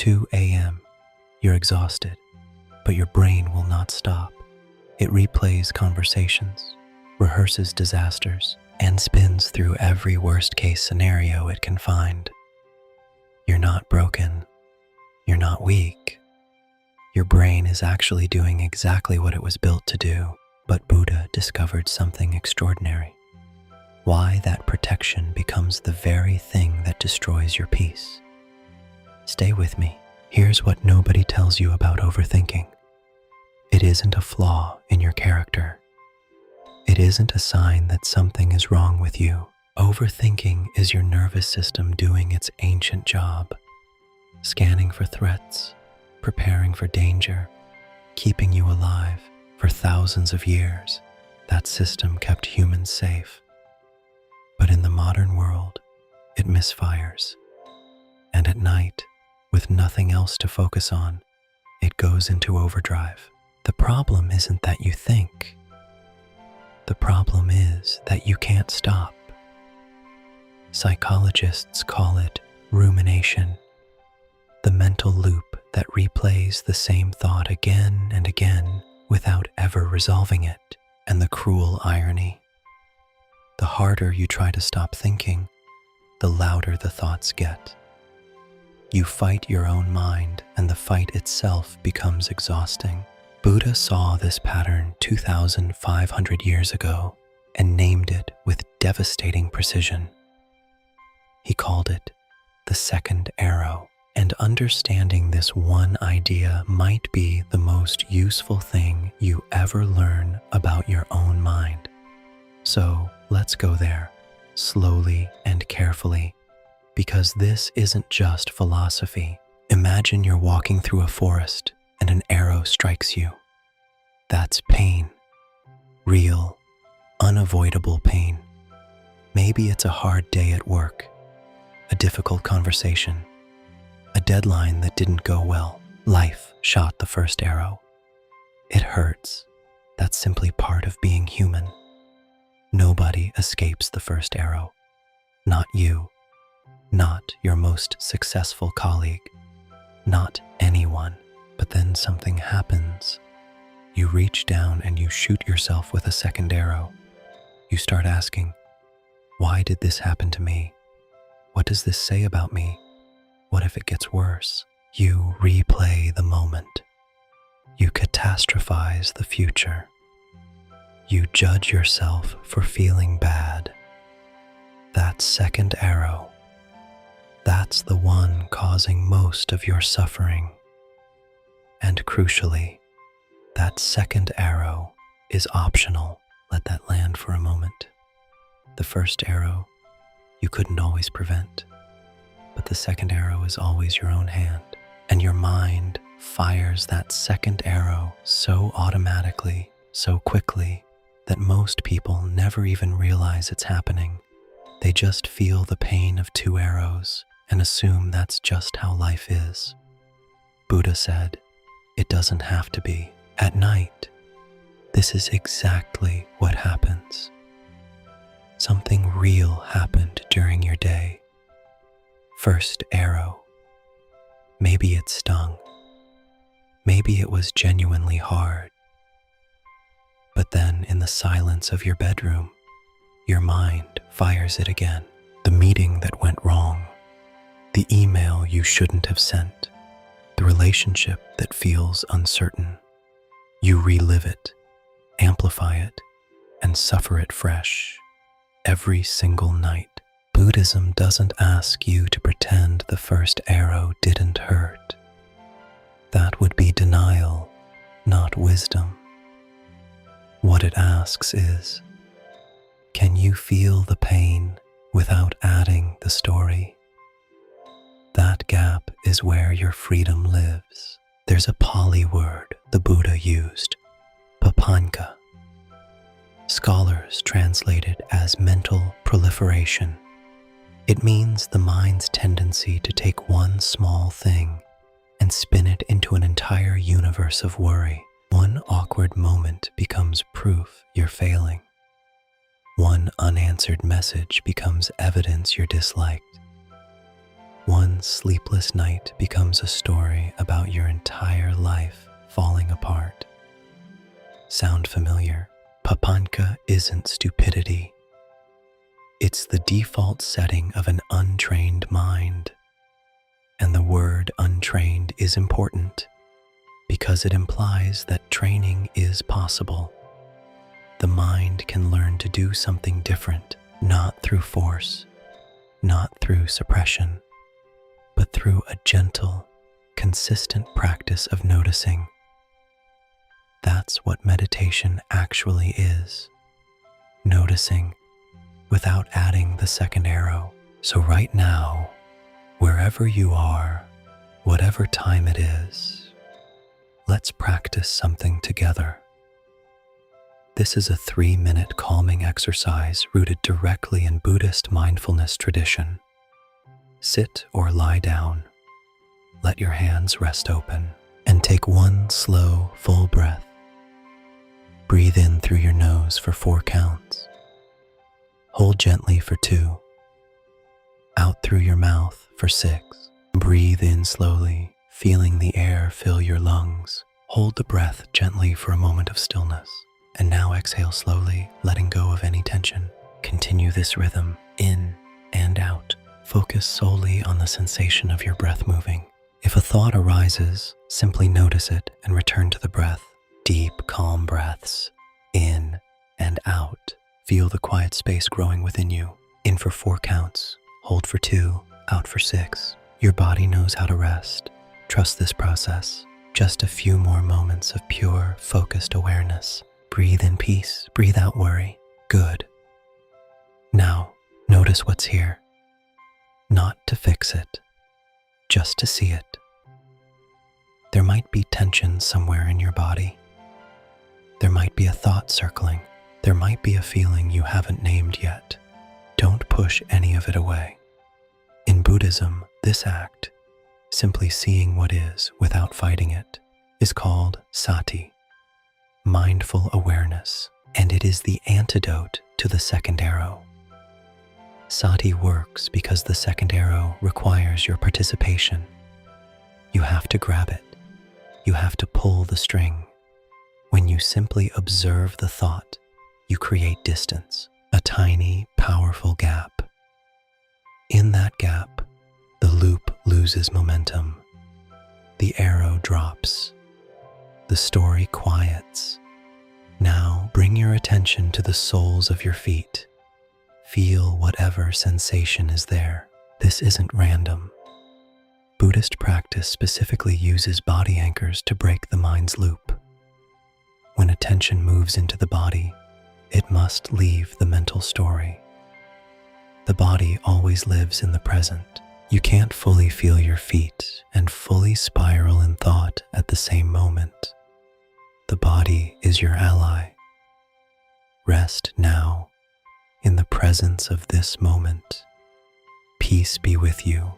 2 a.m. You're exhausted, but your brain will not stop. It replays conversations, rehearses disasters, and spins through every worst-case scenario it can find. You're not broken. You're not weak. Your brain is actually doing exactly what it was built to do, but Buddha discovered something extraordinary. Why that protection becomes the very thing that destroys your peace. Stay with me. Here's what nobody tells you about overthinking. It isn't a flaw in your character. It isn't a sign that something is wrong with you. Overthinking is your nervous system doing its ancient job, scanning for threats, preparing for danger, keeping you alive. For thousands of years, that system kept humans safe. But in the modern world, it misfires. And at night, with nothing else to focus on, it goes into overdrive. The problem isn't that you think. The problem is that you can't stop. Psychologists call it rumination, the mental loop that replays the same thought again and again without ever resolving it. And the cruel irony: the harder you try to stop thinking, the louder the thoughts get. You fight your own mind, and the fight itself becomes exhausting. Buddha saw this pattern 2,500 years ago and named it with devastating precision. He called it the second arrow, and understanding this one idea might be the most useful thing you ever learn about your own mind. So let's go there, slowly and carefully, because this isn't just philosophy. Imagine you're walking through a forest and an arrow strikes you. That's pain. Real, unavoidable pain. Maybe it's a hard day at work, a difficult conversation, a deadline that didn't go well. Life shot the first arrow. It hurts. That's simply part of being human. Nobody escapes the first arrow. Not you. Not your most successful colleague. Not anyone. But then something happens. You reach down and you shoot yourself with a second arrow. You start asking, why did this happen to me? What does this say about me? What if it gets worse? You replay the moment. You catastrophize the future. You judge yourself for feeling bad. That second arrow, that's the one causing most of your suffering. And crucially, that second arrow is optional. Let that land for a moment. The first arrow you couldn't always prevent, but the second arrow is always your own hand, and your mind fires that second arrow so automatically, so quickly, that most people never even realize it's happening. They just feel the pain of two arrows and assume that's just how life is. Buddha said, it doesn't have to be. At night, this is exactly what happens. Something real happened during your day. First arrow. Maybe it stung. Maybe it was genuinely hard. But then in the silence of your bedroom, your mind fires it again. The meeting that went wrong. The email you shouldn't have sent. The relationship that feels uncertain. You relive it, amplify it, and suffer it fresh. Every single night. Buddhism doesn't ask you to pretend the first arrow didn't hurt. That would be denial, not wisdom. What it asks is, can you feel the pain without adding the story? That gap is where your freedom lives. There's a Pali word the Buddha used, papanka. Scholars translate it as mental proliferation. It means the mind's tendency to take one small thing and spin it into an entire universe of worry. One awkward moment becomes proof you're failing. One unanswered message becomes evidence you're disliked. One sleepless night becomes a story about your entire life falling apart. Sound familiar? Papanka isn't stupidity. It's the default setting of an untrained mind. And the word untrained is important because it implies that training is possible. The mind can learn to do something different, not through force, not through suppression, but through a gentle, consistent practice of noticing. That's what meditation actually is. Noticing without adding the second arrow. So right now, wherever you are, whatever time it is, let's practice something together. This is a 3-minute calming exercise rooted directly in Buddhist mindfulness tradition. Sit or lie down. Let your hands rest open and take one slow, full breath. Breathe in through your nose for 4 counts. Hold gently for 2. Out through your mouth for 6. Breathe in slowly, feeling the air fill your lungs. Hold the breath gently for a moment of stillness. And now exhale slowly, letting go of any tension. Continue this rhythm, in and out. Focus solely on the sensation of your breath moving. If a thought arises, simply notice it and return to the breath. Deep, calm breaths, in and out. Feel the quiet space growing within you. In for 4 counts, hold for 2, out for 6. Your body knows how to rest. Trust this process. Just a few more moments of pure, focused awareness. Breathe in peace, breathe out worry. Good. Now, notice what's here. Not to fix it, just to see it. There might be tension somewhere in your body. There might be a thought circling. There might be a feeling you haven't named yet. Don't push any of it away. In Buddhism, this act, simply seeing what is without fighting it, is called sati, mindful awareness, and it is the antidote to the second arrow. Sati works because the second arrow requires your participation. You have to grab it. You have to pull the string. When you simply observe the thought, you create distance, a tiny, powerful gap. In that gap, the loop loses momentum. The arrow drops. The story quiets. Now bring your attention to the soles of your feet. Feel whatever sensation is there. This isn't random. Buddhist practice specifically uses body anchors to break the mind's loop. When attention moves into the body, it must leave the mental story. The body always lives in the present. You can't fully feel your feet and fully spiral in thought at the same moment. The body is your ally. Rest now in the presence of this moment. Peace be with you.